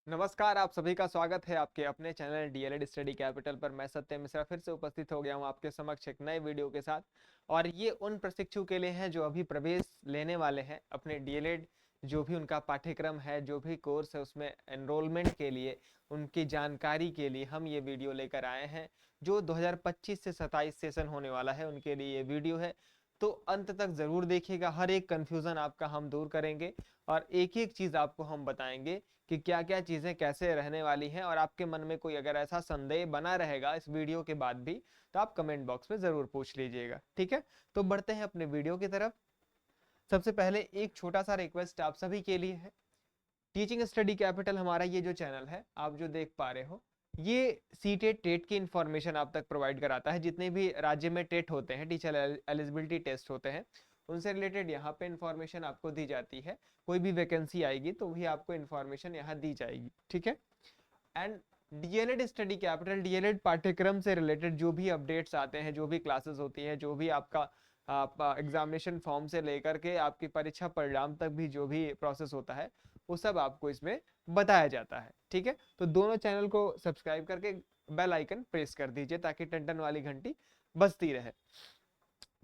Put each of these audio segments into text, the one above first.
नमस्कार, आप सभी का स्वागत है आपके अपने चैनल डीएलएड स्टडी कैपिटल पर। मैं सत्य मिश्रा फिर से उपस्थित हो गया हूं आपके समक्ष एक नए वीडियो के साथ। और ये उन प्रशिक्षु के लिए हैं जो अभी प्रवेश लेने वाले हैं अपने डीएलएड, जो भी उनका पाठ्यक्रम है, जो भी कोर्स है, उसमें एनरोलमेंट के लिए, उनकी जानकारी के लिए हम ये वीडियो लेकर आए हैं। जो 2025 से 27 सेशन होने वाला है उनके लिए ये वीडियो है, तो अंत तक जरूर देखिएगा। हर एक कंफ्यूजन आपका हम दूर करेंगे और एक एक चीज आपको हम बताएंगे कि क्या क्या चीजें कैसे रहने वाली हैं। और आपके मन में कोई अगर ऐसा संदेह बना रहेगा इस वीडियो के बाद भी, तो आप कमेंट बॉक्स में जरूर पूछ लीजिएगा। ठीक है, तो बढ़ते हैं अपने वीडियो की तरफ। सबसे पहले एक छोटा सा रिक्वेस्ट आप सभी के लिए है। टीचिंग स्टडी कैपिटल हमारा ये जो चैनल है आप जो देख पा रहे हो, ये सीटेट टेट की इंफॉर्मेशन आप तक प्रोवाइड कराता है। जितने भी राज्य में टेट होते हैं, टीचर एलिजिबिलिटी टेस्ट होते हैं, उनसे रिलेटेड यहाँ पे इंफॉर्मेशन आपको दी जाती है। कोई भी वैकेंसी आएगी तो भी आपको इंफॉर्मेशन यहाँ दी जाएगी। ठीक है, and DElEd study capital, DElEd पाठ्यक्रम से रिलेटेड जो भी अपडेट्स आते हैं, जो भी क्लासेस होती हैं, जो भी आपका एग्जामिनेशन फॉर्म से लेकर के आपकी परीक्षा परिणाम तक भी जो भी प्रोसेस होता है, वो सब आपको इसमें बताया जाता है। ठीक है, तो दोनों चैनल को सब्सक्राइब करके बेल आइकन प्रेस कर दीजिए ताकि टन वाली घंटी बजती रहे।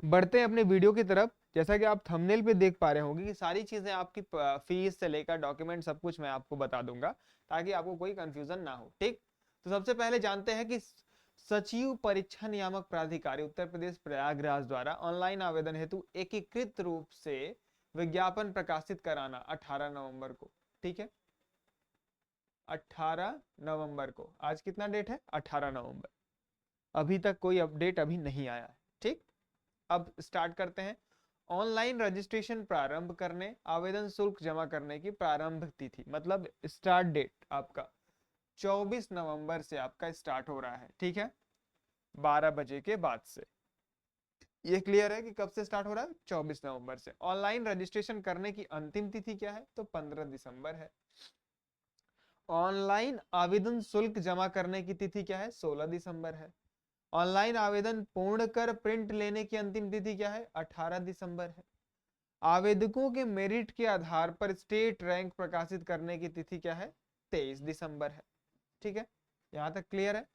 बढ़ते हैं अपने वीडियो की तरफ। जैसा कि आप थंबनेल पे देख पा रहे होंगे कि सारी चीजें आपकी फीस से लेकर डॉक्यूमेंट सब कुछ मैं आपको बता दूंगा ताकि आपको कोई कंफ्यूजन ना हो। ठीक, तो सबसे पहले जानते हैं कि सचिव परीक्षा नियामक प्राधिकारी उत्तर प्रदेश प्रयागराज द्वारा ऑनलाइन आवेदन हेतु एकीकृत रूप से विज्ञापन प्रकाशित कराना 18 नवंबर को। ठीक है, 18 नवंबर को। आज कितना डेट है? 18 नवंबर। अभी तक कोई अपडेट अभी नहीं आया है। ठीक, अब स्टार्ट करते हैं। ऑनलाइन रजिस्ट्रेशन प्रारंभ करने, आवेदन शुल्क जमा करने की प्रारंभ तिथि मतलब स्टार्ट डेट आपका 24 नवंबर से आपका स्टार्ट हो रहा है। ठीक है, 12 बजे के बाद से। ये क्लियर है कि कब से स्टार्ट हो रहा है? 24 नवंबर से। ऑनलाइन रजिस्ट्रेशन करने की अंतिम तिथि क्या है? तो 15 दिसंबर है। ऑनलाइन आवेदन शुल्क जमा करने की तिथि क्या है? 16 दिसंबर है। ऑनलाइन आवेदन पूर्ण कर प्रिंट लेने की अंतिम तिथि क्या है? 18 दिसंबर है। आवेदकों के मेरिट के आधार पर स्टेट रैंक प्रकाशित करने की तिथि क्या है? 23 दिसंबर है। ठीक है, यहां तक क्लियर है।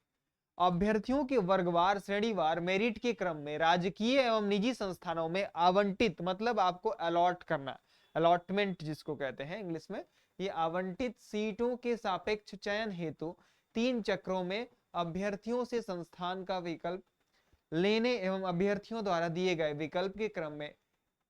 अभ्यर्थियों के वर्गवार श्रेणीवार मेरिट के क्रम में राजकीय एवं निजी संस्थानों में आवंटित मतलब आपको अलॉट करना, अलॉटमेंट जिसको कहते हैं इंग्लिश में, ये आवंटित सीटों के सापेक्ष चयन हेतु 3 चक्रों में अभ्यर्थियों से संस्थान का विकल्प लेने एवं अभ्यर्थियों द्वारा दिए गए विकल्प के क्रम में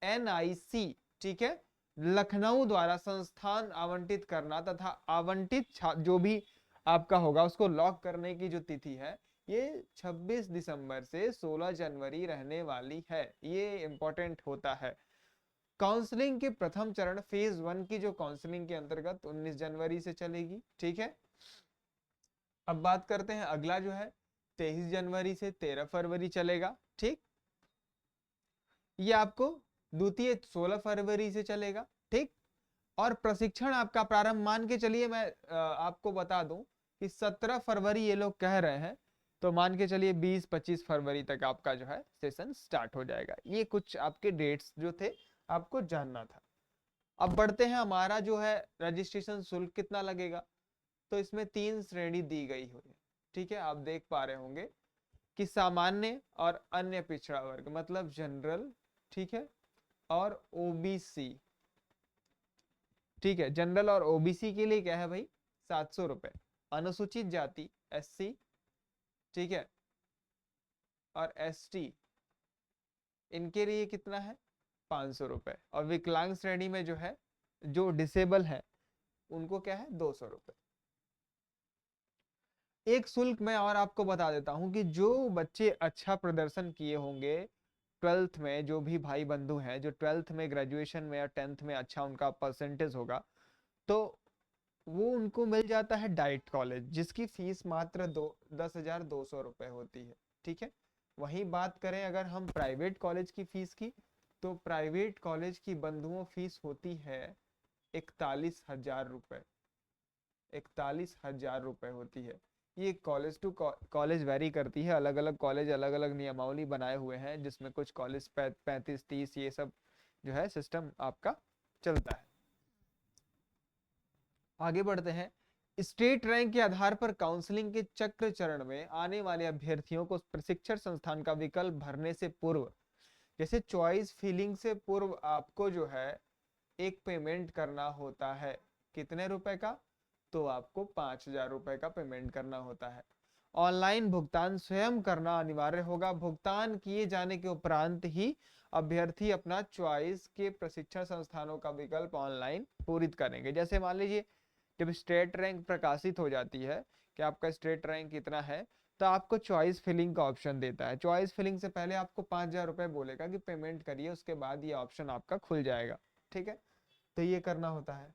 एनआईसी, ठीक है, लखनऊ द्वारा संस्थान आवंटित करना तथा आवंटित जो भी आपका होगा उसको लॉक करने की जो तिथि है ये 26 दिसंबर से 16 जनवरी रहने वाली है। ये इंपॉर्टेंट होता है। काउंसलिंग के प्रथम चरण फेज 1 की जो काउंसलिंग के अंतर्गत 19 जनवरी से चलेगी। ठीक है, अब बात करते हैं अगला जो है 23 जनवरी से 13 फरवरी चलेगा। ठीक, ये आपको द्वितीय 16 फरवरी से चलेगा। ठीक, और प्रशिक्षण आपका प्रारंभ मान के चलिए, मैं आपको बता दूं कि 17 फरवरी ये लोग कह रहे हैं, तो मान के चलिए 20-25 फरवरी तक आपका जो है सेशन स्टार्ट हो जाएगा। ये कुछ आपके डेट्स जो थे आपको जानना था। अब बढ़ते हैं, हमारा जो है रजिस्ट्रेशन शुल्क कितना लगेगा, तो इसमें 3 श्रेणी दी गई हुई है। ठीक है, आप देख पा रहे होंगे कि सामान्य और अन्य पिछड़ा वर्ग मतलब जनरल, ठीक है, और ओबीसी। ठीक है, जनरल और ओबीसी के लिए क्या है भाई? 700 रुपए। अनुसूचित जाति एससी, ठीक है, और एसटी, इनके लिए कितना है? 500 रुपए। और विकलांग श्रेणी में जो है, जो डिसेबल है, उनको क्या है? 200 रुपए। एक शुल्क मैं और आपको बता देता हूं कि जो बच्चे अच्छा प्रदर्शन किए होंगे 12th में, जो भी भाई बंधु हैं जो 12th में, ग्रेजुएशन में या 10th में अच्छा उनका परसेंटेज होगा, तो वो उनको मिल जाता है डाइट कॉलेज, जिसकी फीस मात्र 10,200 रुपए होती है। ठीक है, वहीं बात करें अगर हम प्राइवेट कॉलेज की फीस की, तो प्राइवेट कॉलेज की बंधुओं फीस होती है 41,000 रुपए। 41,000 रुपए होती है। ये कॉलेज टू कॉलेज वेरी करती है, अलग अलग कॉलेज अलग अलग नियमावली बनाए हुए हैं, जिसमें कुछ कॉलेज 35-30 ये सब जो है सिस्टम आपका चलता है। आगे बढ़ते हैं। स्टेट रैंक के आधार पर काउंसलिंग के चक्र चरण में आने वाले अभ्यर्थियों को प्रशिक्षण संस्थान का विकल्प भरने से पूर्व, जैसे चॉइस फिलिंग से पूर्व आपको जो है एक पेमेंट करना होता है। कितने रुपए का? तो आपको 5,000 रुपए का पेमेंट करना होता है। ऑनलाइन भुगतान स्वयं करना अनिवार्य होगा। भुगतान किए जाने के उपरांत ही अभ्यर्थी अपना चॉइस के प्रशिक्षण संस्थानों का विकल्प ऑनलाइन पूरित करेंगे। जैसे मान लीजिए जब स्टेट रैंक प्रकाशित हो जाती है कि आपका स्टेट रैंक कितना है, तो आपको चॉइस फिलिंग का ऑप्शन देता है। चॉइस फिलिंग से पहले आपको 5,000 रुपए बोलेगा कि पेमेंट करिए, उसके बाद ये ऑप्शन आपका खुल जाएगा। ठीक है, तो ये करना होता है।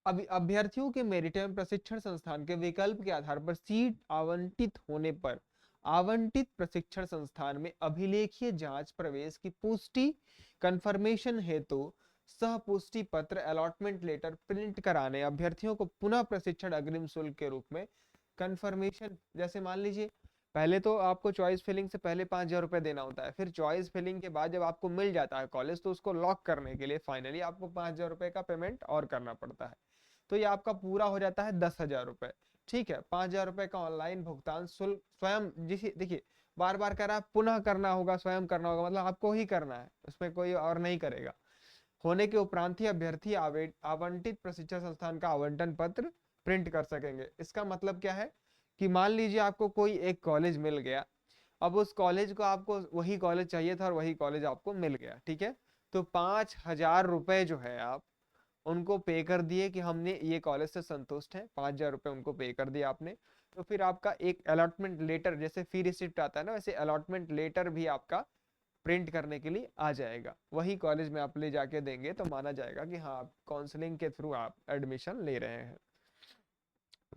अभी अभ्यर्थियों के मेरिट एवं प्रशिक्षण संस्थान के विकल्प के आधार पर सीट आवंटित होने पर आवंटित प्रशिक्षण संस्थान में अभिलेखीय जांच प्रवेश की पुष्टि कंफर्मेशन हेतु सह पुष्टि पत्र अलॉटमेंट लेटर प्रिंट कराने अभ्यर्थियों को पुनः प्रशिक्षण अग्रिम शुल्क के रूप में कंफर्मेशन, जैसे मान लीजिए पहले तो आपको चॉइस फिलिंग से पहले 5,000 रुपए देना होता है, फिर चॉइस फिलिंग के बाद जब आपको मिल जाता है कॉलेज, तो उसको लॉक करने के लिए फाइनली आपको 5,000 रुपए का पेमेंट और करना पड़ता है। तो ये आपका पूरा हो जाता है 10,000 रुपए। ठीक है, 5,000 रुपए का ऑनलाइन भुगतान शुल्क स्वयं, जिसे देखिए बार बार कह रहा है पुनः करना होगा, स्वयं करना होगा, मतलब आपको ही करना है, उसमें कोई और नहीं करेगा। होने के उपरांत ही अभ्यर्थी आवंटित प्रशिक्षण संस्थान का आवंटन पत्र प्रिंट कर सकेंगे। इसका मतलब क्या है कि मान लीजिए आपको कोई एक कॉलेज मिल गया, अब उस कॉलेज को आपको वही कॉलेज चाहिए था और वही कॉलेज आपको मिल गया। ठीक है, तो 5,000 रुपए जो है आप उनको पे कर दिए कि हमने ये कॉलेज से संतुष्ट है, 5,000 रुपए उनको पे कर दिया आपने। तो फिर आपका एक अलॉटमेंट लेटर, जैसे फी रिसिप्ट आता है ना, वैसे अलॉटमेंट लेटर भी आपका प्रिंट करने के लिए आ जाएगा। वही कॉलेज में आप ले जाके देंगे तो माना जाएगा कि हाँ काउंसलिंग के थ्रू आप एडमिशन ले रहे हैं।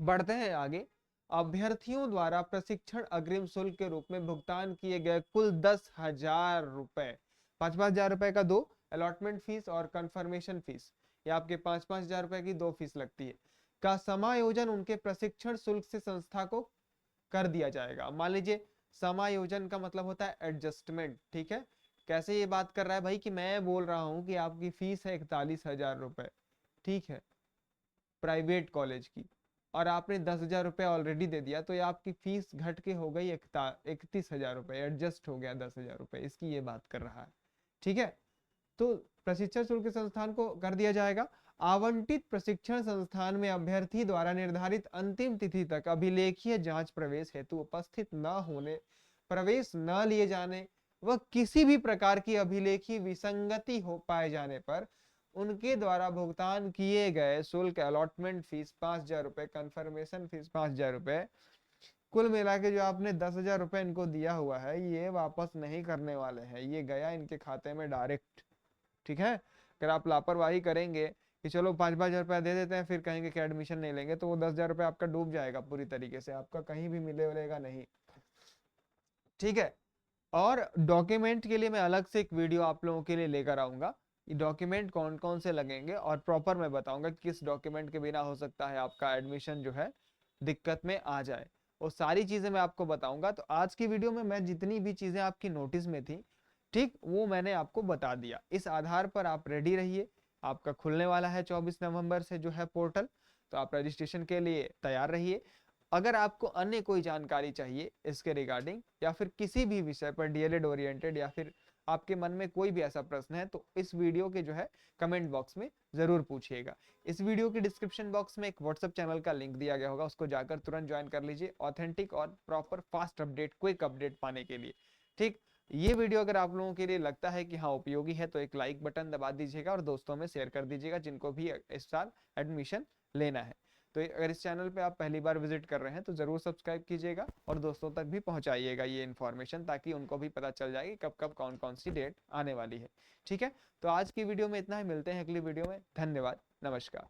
बढ़ते हैं आगे। अभ्यर्थियों द्वारा प्रशिक्षण अग्रिम शुल्क के रूप में भुगतान किए गए कुल 10,000 रुपए, 5,000 रुपए का दो अलॉटमेंट फीस और कंफर्मेशन फीस, ये आपके 5,000 रुपए की दो फीस लगती है, का समायोजन उनके प्रशिक्षण शुल्क से संस्था को कर दिया जाएगा। मान लीजिए समायोजन का मतलब होता है एडजस्टमेंट। ठीक है, कैसे ये बात कर रहा है भाई कि मैं बोल रहा हूं कि आपकी फीस है 41,000 रुपए, ठीक है, प्राइवेट कॉलेज की, और आपने 10,000 रुपए ऑलरेडी दे दिया, तो ये आपकी फीस घट के हो गई 31,000 रुपए, एडजस्ट हो गया 10,000 रुपए, इसकी ये बात कर रहा है। ठीक है, तो प्रशिक्षण शुल्क संस्थान को कर दिया जाएगा। आवंटित प्रशिक्षण संस्थान में अभ्यर्थी द्वारा निर्धारित अंतिम तिथि तक अभिलेखीय जांच प्रवेश हेतु उपस्थित न होने, प्रवेश न लिए जाने व किसी भी प्रकार की अभिलेखीय विसंगति हो पाए जाने पर उनके द्वारा भुगतान किए गए शुल्क अलॉटमेंट फीस 5,000 रुपए, कंफर्मेशन फीस 5,000 रुपए, कुल मिला के जो आपने 10,000 रुपए इनको दिया हुआ है ये वापस नहीं करने वाले हैं, ये गया इनके खाते में डायरेक्ट। ठीक है, अगर आप लापरवाही करेंगे कि चलो 5,000 रुपया दे देते हैं फिर कहेंगे कि एडमिशन नहीं लेंगे, तो वो 10,000 रुपया आपका डूब जाएगा पूरी तरीके से, आपका कहीं भी मिलेगा नहीं। ठीक है, और डॉक्यूमेंट के लिए मैं अलग से एक वीडियो आप लोगों के लिए लेकर आऊंगा। ये डॉक्यूमेंट कौन कौन से लगेंगे और प्रॉपर मैं बताऊंगा किस डॉक्यूमेंट के बिना हो सकता है आपका एडमिशन जो है दिक्कत में आ जाए, वो सारी चीजें मैं आपको बताऊंगा। तो आज की वीडियो में मैं जितनी भी चीजें आपकी नोटिस में थी, ठीक, वो मैंने आपको बता दिया। इस आधार पर आप रेडी रहिए, आपका खुलने वाला है 24 नवंबर से जो है पोर्टल, तो आप रजिस्ट्रेशन के लिए तैयार रहिए। अगर आपको अन्य कोई जानकारी चाहिए इसके रिगार्डिंग या फिर किसी भी विषय पर डीएलएड ओरिएंटेड, या फिर आपके मन में कोई भी ऐसा प्रश्न है, तो इस वीडियो के जो है कमेंट बॉक्स में जरूर पूछिएगा। इस वीडियो के डिस्क्रिप्शन बॉक्स में एक व्हाट्सएप चैनल का लिंक दिया गया होगा, उसको जाकर तुरंत ज्वाइन कर लीजिए ऑथेंटिक और proper fast update, quick update पाने के लिए। ठीक, ये वीडियो अगर आप लोगों के लिए लगता है कि हाँ उपयोगी है तो एक लाइक बटन दबा दीजिएगा और दोस्तों में शेयर कर दीजिएगा जिनको भी इस साल एडमिशन लेना है। तो अगर इस चैनल पे आप पहली बार विजिट कर रहे हैं तो जरूर सब्सक्राइब कीजिएगा और दोस्तों तक भी पहुंचाइएगा ये इन्फॉर्मेशन, ताकि उनको भी पता चल जाए कि कब कब कौन कौन सी डेट आने वाली है। ठीक है, तो आज की वीडियो में इतना ही, मिलते हैं अगली वीडियो में। धन्यवाद, नमस्कार।